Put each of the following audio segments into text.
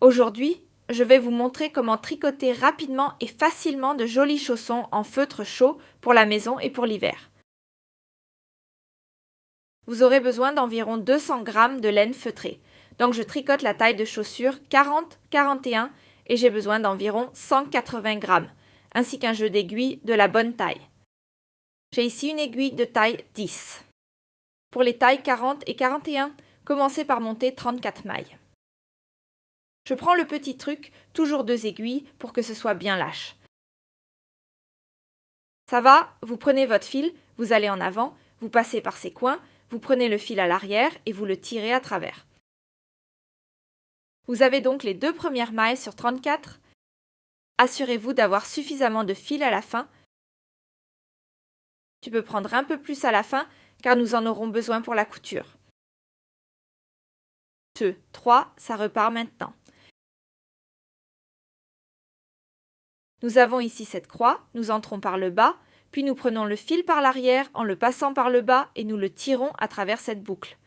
Aujourd'hui, je vais vous montrer comment tricoter rapidement et facilement de jolis chaussons en feutre chaud pour la maison et pour l'hiver. Vous aurez besoin d'environ 200 g de laine feutrée. Donc je tricote la taille de chaussure 40-41 et j'ai besoin d'environ 180 g, ainsi qu'un jeu d'aiguilles de la bonne taille. J'ai ici une aiguille de taille 10. Pour les tailles 40 et 41, commencez par monter 34 mailles. Je prends le petit truc, toujours 2 aiguilles, pour que ce soit bien lâche. Ça va, vous prenez votre fil, vous allez en avant, vous passez par ces coins, vous prenez le fil à l'arrière et vous le tirez à travers. Vous avez donc les 2 premières mailles sur 34. Assurez-vous d'avoir suffisamment de fil à la fin. Tu peux prendre un peu plus à la fin car nous en aurons besoin pour la couture. 2, 3, ça repart maintenant. Nous avons ici cette croix, nous entrons par le bas, puis nous prenons le fil par l'arrière en le passant par le bas et nous le tirons à travers cette boucle.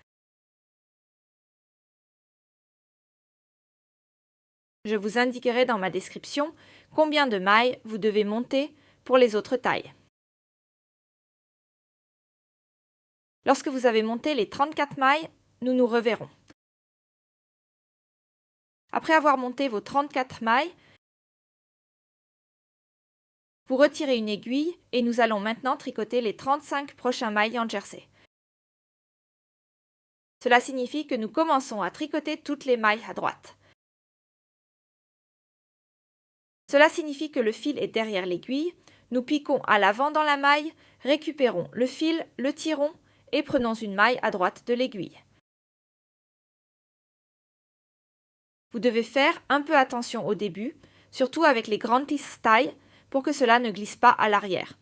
Je vous indiquerai dans ma description combien de mailles vous devez monter pour les autres tailles. Lorsque vous avez monté les 34 mailles, nous nous reverrons. Après avoir monté vos 34 mailles, vous retirez une aiguille et nous allons maintenant tricoter les 35 prochains mailles en jersey. Cela signifie que nous commençons à tricoter toutes les mailles à droite. Cela signifie que le fil est derrière l'aiguille, nous piquons à l'avant dans la maille, récupérons le fil, le tirons et prenons une maille à droite de l'aiguille. Vous devez faire un peu attention au début, surtout avec les grandes tisses taille, pour que cela ne glisse pas à l'arrière.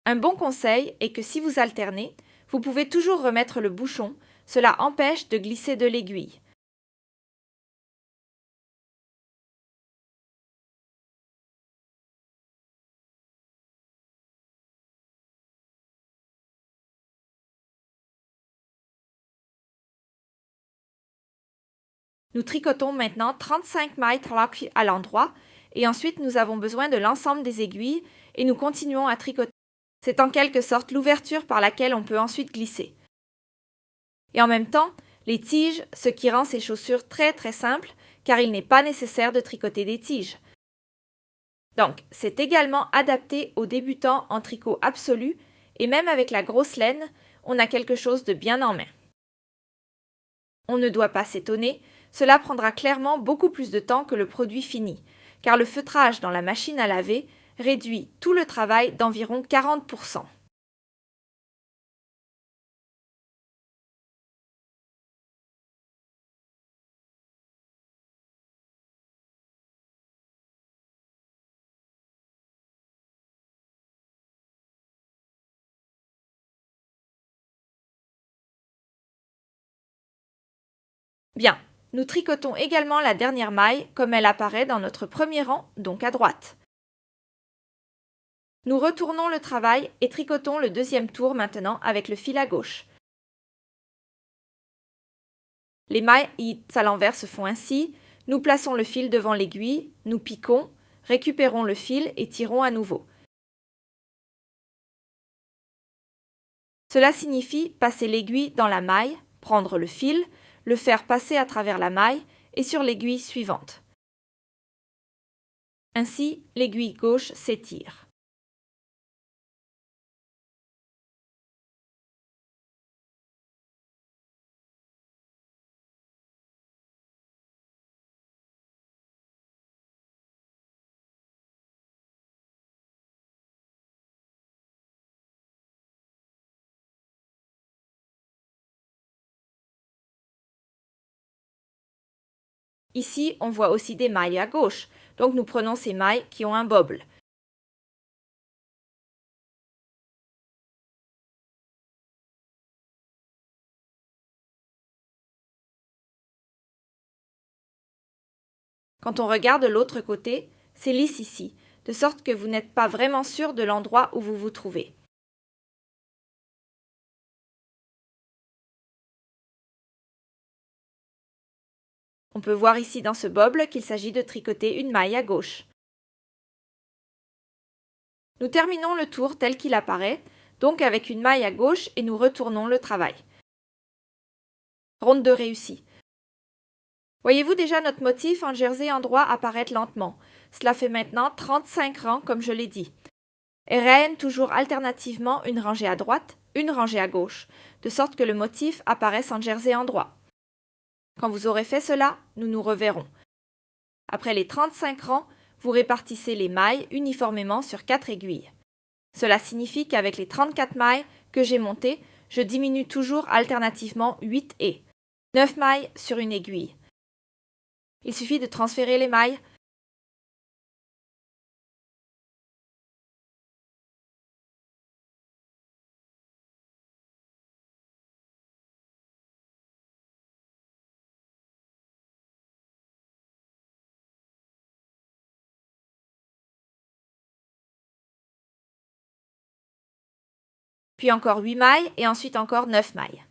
Un bon conseil est que si vous alternez, vous pouvez toujours remettre le bouchon, cela empêche de glisser de l'aiguille. Nous tricotons maintenant 35 mailles à l'endroit et ensuite nous avons besoin de l'ensemble des aiguilles et nous continuons à tricoter. C'est en quelque sorte l'ouverture par laquelle on peut ensuite glisser. Et en même temps, les tiges, ce qui rend ces chaussures très simples car il n'est pas nécessaire de tricoter des tiges. Donc, c'est également adapté aux débutants en tricot absolu et même avec la grosse laine, on a quelque chose de bien en main. On ne doit pas s'étonner, cela prendra clairement beaucoup plus de temps que le produit fini, car le feutrage dans la machine à laver réduit tout le travail d'environ 40%. Bien, nous tricotons également la dernière maille comme elle apparaît dans notre premier rang, donc à droite. Nous retournons le travail et tricotons le deuxième tour maintenant avec le fil à gauche. Les mailles à l'envers se font ainsi, nous plaçons le fil devant l'aiguille, nous piquons, récupérons le fil et tirons à nouveau. Cela signifie passer l'aiguille dans la maille, prendre le fil, le faire passer à travers la maille et sur l'aiguille suivante. Ainsi, l'aiguille gauche s'étire. Ici, on voit aussi des mailles à gauche, donc nous prenons ces mailles qui ont un bobble. Quand on regarde l'autre côté, c'est lisse ici, de sorte que vous n'êtes pas vraiment sûr de l'endroit où vous vous trouvez. On peut voir ici dans ce boble qu'il s'agit de tricoter une maille à gauche. Nous terminons le tour tel qu'il apparaît, donc avec une maille à gauche et nous retournons le travail. Ronde 2 réussie. Voyez-vous déjà notre motif en jersey endroit apparaître lentement. Cela fait maintenant 35 rangs comme je l'ai dit. Et règne toujours alternativement une rangée à droite, une rangée à gauche, de sorte que le motif apparaisse en jersey endroit. Quand vous aurez fait cela, nous nous reverrons. Après les 35 rangs, vous répartissez les mailles uniformément sur 4 aiguilles. Cela signifie qu'avec les 34 mailles que j'ai montées, je diminue toujours alternativement 8 et 9 mailles sur une aiguille. Il suffit de transférer les mailles. Puis encore 8 mailles et ensuite encore 9 mailles.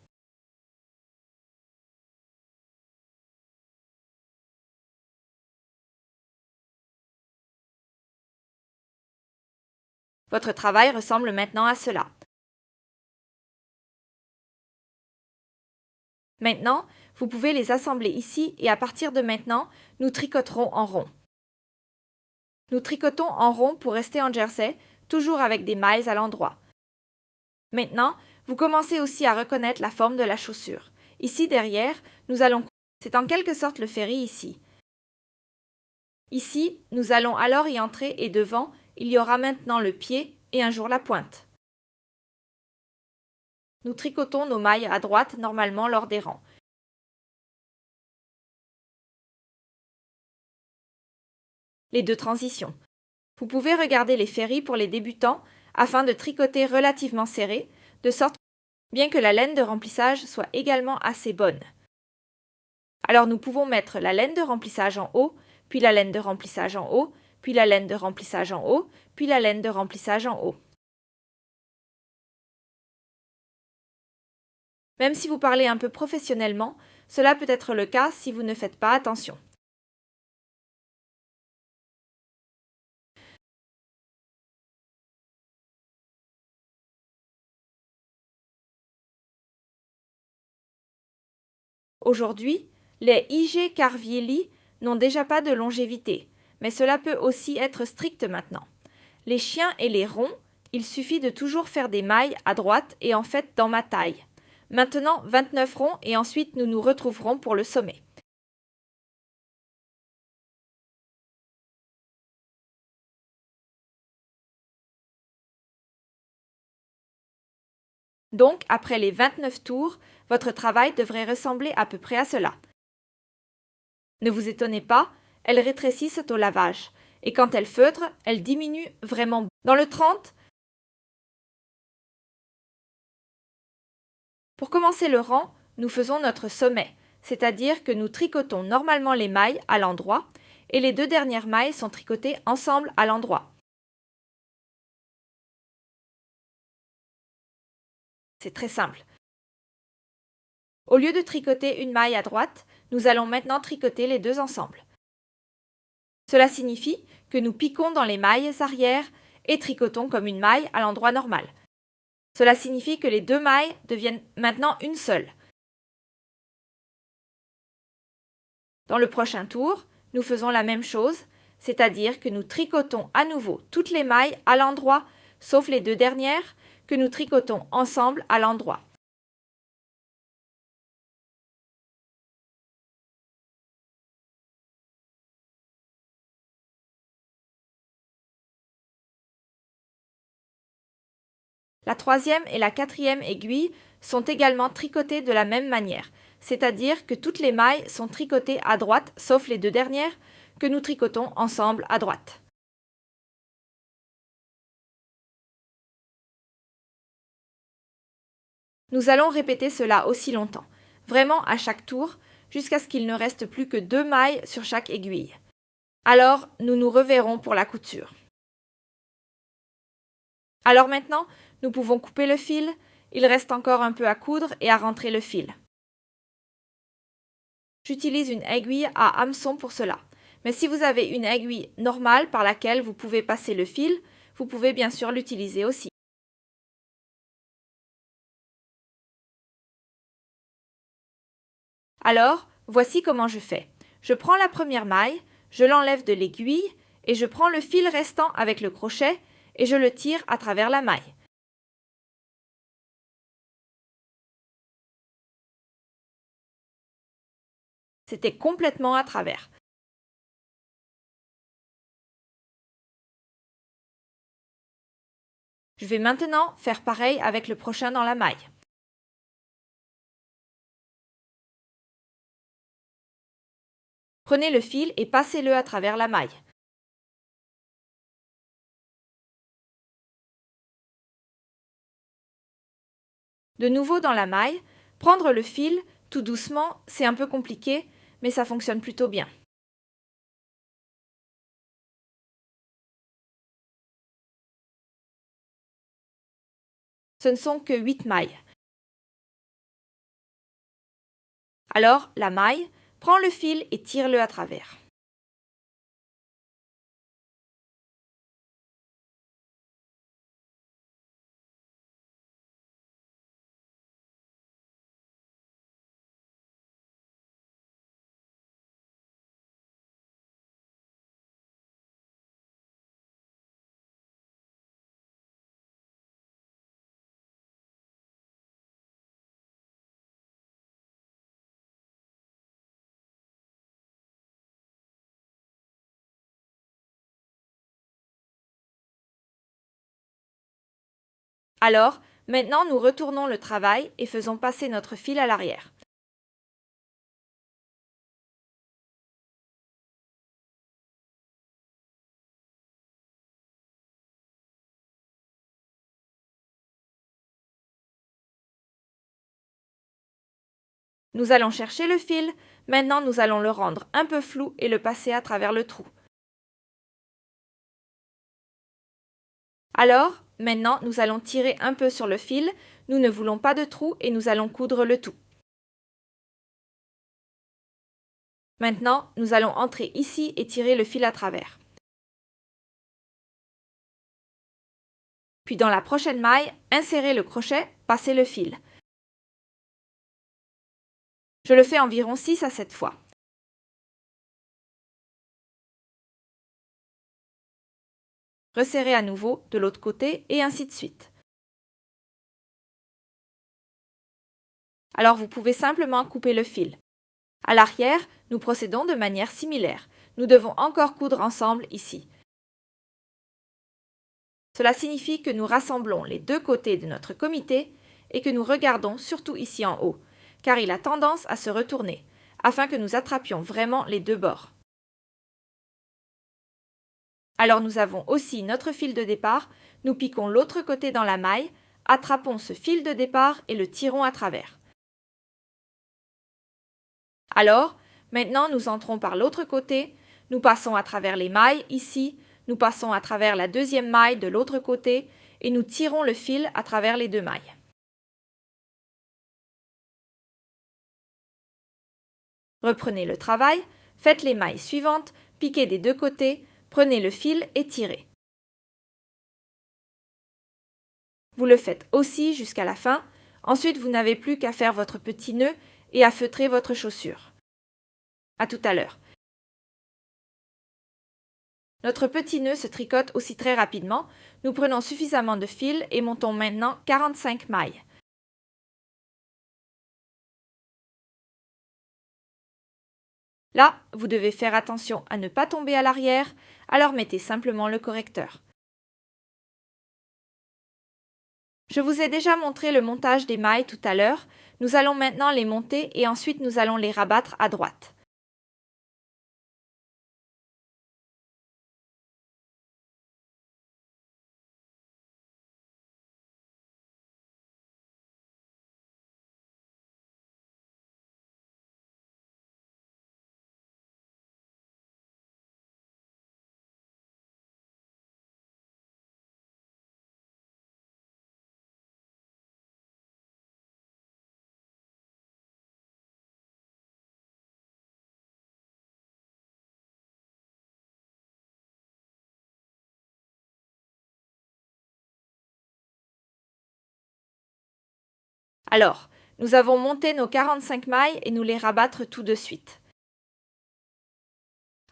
Votre travail ressemble maintenant à cela. Maintenant, vous pouvez les assembler ici et à partir de maintenant, nous tricoterons en rond. Nous tricotons en rond pour rester en jersey, toujours avec des mailles à l'endroit. Maintenant, vous commencez aussi à reconnaître la forme de la chaussure. Ici derrière, nous allons... C'est en quelque sorte le ferry ici. Ici, nous allons alors y entrer et devant, il y aura maintenant le pied et un jour la pointe. Nous tricotons nos mailles à droite normalement lors des rangs. Les deux transitions. Vous pouvez regarder les ferries pour les débutants afin de tricoter relativement serré, de sorte bien que la laine de remplissage soit également assez bonne. Alors nous pouvons mettre la laine de remplissage en haut, puis la laine de remplissage en haut, puis la laine de remplissage en haut, puis la laine de remplissage en haut. Même si vous parlez un peu professionnellement, cela peut être le cas si vous ne faites pas attention. Aujourd'hui, les IG Carvieli n'ont déjà pas de longévité, mais cela peut aussi être strict maintenant. Les chiens et les ronds, il suffit de toujours faire des mailles à droite et en fait dans ma taille. Maintenant 29 ronds et ensuite nous nous retrouverons pour le sommet. Donc, après les 29 tours, votre travail devrait ressembler à peu près à cela. Ne vous étonnez pas, elles rétrécissent au lavage, et quand elles feutrent, elles diminuent vraiment. Dans le 30, pour commencer le rang, nous faisons notre sommet, c'est-à-dire que nous tricotons normalement les mailles à l'endroit, et les deux dernières mailles sont tricotées ensemble à l'endroit. C'est très simple. Au lieu de tricoter une maille à droite, nous allons maintenant tricoter les deux ensemble. Cela signifie que nous piquons dans les mailles arrière et tricotons comme une maille à l'endroit normal. Cela signifie que les deux mailles deviennent maintenant une seule. Dans le prochain tour, nous faisons la même chose, c'est-à-dire que nous tricotons à nouveau toutes les mailles à l'endroit, sauf les deux dernières, que nous tricotons ensemble à l'endroit. La troisième et la quatrième aiguille sont également tricotées de la même manière, c'est-à-dire que toutes les mailles sont tricotées à droite, sauf les deux dernières, que nous tricotons ensemble à droite. Nous allons répéter cela aussi longtemps, vraiment à chaque tour, jusqu'à ce qu'il ne reste plus que 2 mailles sur chaque aiguille. Alors, nous nous reverrons pour la couture. Alors maintenant, nous pouvons couper le fil, il reste encore un peu à coudre et à rentrer le fil. j'utilise une aiguille à hameçon pour cela. Mais si vous avez une aiguille normale par laquelle vous pouvez passer le fil, vous pouvez bien sûr l'utiliser aussi. Alors, voici comment je fais. Je prends la première maille, je l'enlève de l'aiguille et je prends le fil restant avec le crochet et je le tire à travers la maille. C'était complètement à travers. Je vais maintenant faire pareil avec le prochain dans la maille. Prenez le fil et passez-le à travers la maille. De nouveau dans la maille, prendre le fil, tout doucement, c'est un peu compliqué, mais ça fonctionne plutôt bien. Ce ne sont que 8 mailles. Alors, la maille, prends le fil et tire-le à travers. Alors, maintenant nous retournons le travail et faisons passer notre fil à l'arrière. Nous allons chercher le fil, maintenant nous allons le rendre un peu flou et le passer à travers le trou. Alors, maintenant nous allons tirer un peu sur le fil, nous ne voulons pas de trou et nous allons coudre le tout. Maintenant, nous allons entrer ici et tirer le fil à travers. Puis dans la prochaine maille, insérez le crochet, passez le fil. Je le fais environ 6 à 7 fois. Resserrez à nouveau de l'autre côté et ainsi de suite. Alors vous pouvez simplement couper le fil. À l'arrière, nous procédons de manière similaire. Nous devons encore coudre ensemble ici. Cela signifie que nous rassemblons les deux côtés de notre comité et que nous regardons surtout ici en haut, car il a tendance à se retourner, afin que nous attrapions vraiment les deux bords. Alors nous avons aussi notre fil de départ, nous piquons l'autre côté dans la maille, attrapons ce fil de départ et le tirons à travers. Alors, maintenant nous entrons par l'autre côté, nous passons à travers les mailles ici, nous passons à travers la deuxième maille de l'autre côté et nous tirons le fil à travers les deux mailles. Reprenez le travail, faites les mailles suivantes, piquez des deux côtés, prenez le fil et tirez. Vous le faites aussi jusqu'à la fin, ensuite vous n'avez plus qu'à faire votre petit nœud et à feutrer votre chaussure. À tout à l'heure. Notre petit nœud se tricote aussi très rapidement, nous prenons suffisamment de fil et montons maintenant 45 mailles. Là, vous devez faire attention à ne pas tomber à l'arrière, alors mettez simplement le correcteur. Je vous ai déjà montré le montage des mailles tout à l'heure, nous allons maintenant les monter et ensuite nous allons les rabattre à droite. Alors, nous avons monté nos 45 mailles et nous les rabattre tout de suite.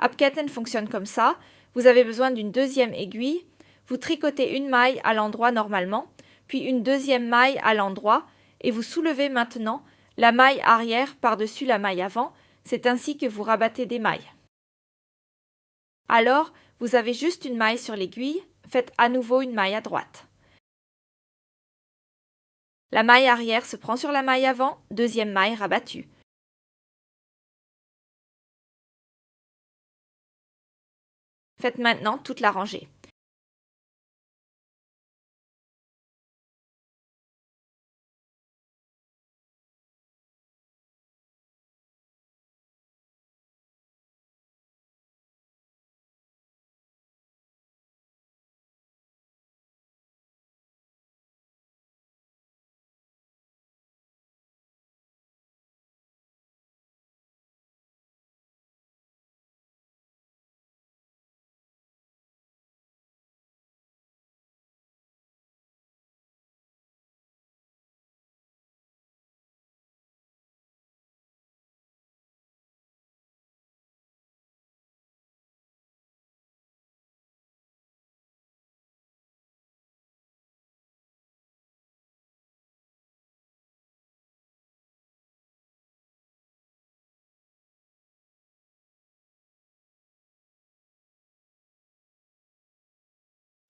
Abketten fonctionne comme ça. Vous avez besoin d'une deuxième aiguille. Vous tricotez une maille à l'endroit normalement, puis une deuxième maille à l'endroit, et vous soulevez maintenant la maille arrière par-dessus la maille avant. C'est ainsi que vous rabattez des mailles. Alors, vous avez juste une maille sur l'aiguille. Faites à nouveau une maille à droite. La maille arrière se prend sur la maille avant, deuxième maille rabattue. Faites maintenant toute la rangée.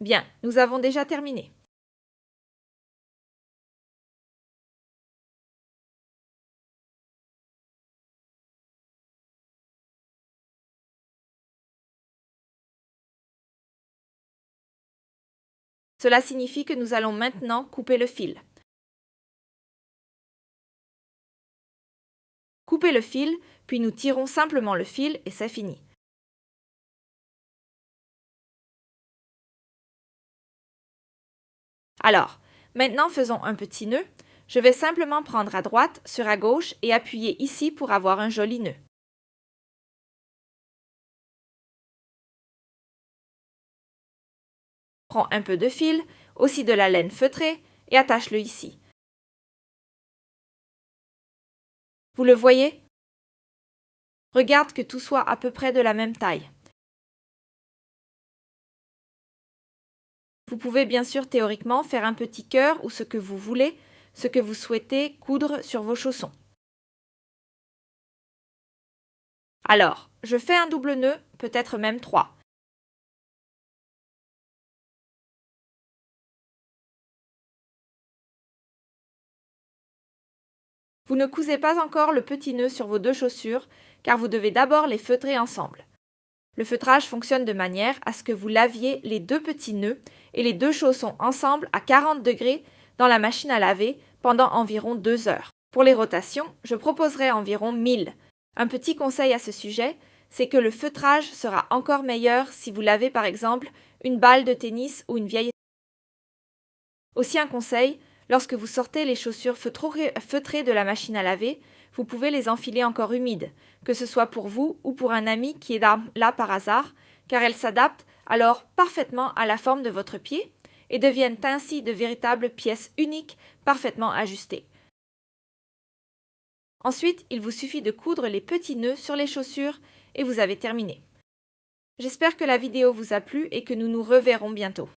Bien, nous avons déjà terminé. Cela signifie que nous allons maintenant couper le fil. Coupez le fil, puis nous tirons simplement le fil et c'est fini. Alors, maintenant faisons un petit nœud. Je vais simplement prendre à droite sur à gauche et appuyer ici pour avoir un joli nœud. Prends un peu de fil, aussi de la laine feutrée, et attache-le ici. Vous le voyez? Regarde que tout soit à peu près de la même taille. Vous pouvez bien sûr théoriquement faire un petit cœur ou ce que vous voulez, ce que vous souhaitez coudre sur vos chaussons. Alors, je fais un double nœud, peut-être même 3. Vous ne cousez pas encore le petit nœud sur vos deux chaussures, car vous devez d'abord les feutrer ensemble. Le feutrage fonctionne de manière à ce que vous laviez les deux petits nœuds et les deux chaussons ensemble à 40 degrés dans la machine à laver pendant environ 2 heures. Pour les rotations, je proposerai environ 1000. Un petit conseil à ce sujet, c'est que le feutrage sera encore meilleur si vous lavez par exemple une balle de tennis ou une vieille. Aussi un conseil, lorsque vous sortez les chaussures feutrées de la machine à laver, vous pouvez les enfiler encore humides, que ce soit pour vous ou pour un ami qui est là par hasard, car elles s'adaptent alors parfaitement à la forme de votre pied et deviennent ainsi de véritables pièces uniques parfaitement ajustées. Ensuite, il vous suffit de coudre les petits nœuds sur les chaussures et vous avez terminé. J'espère que la vidéo vous a plu et que nous nous reverrons bientôt.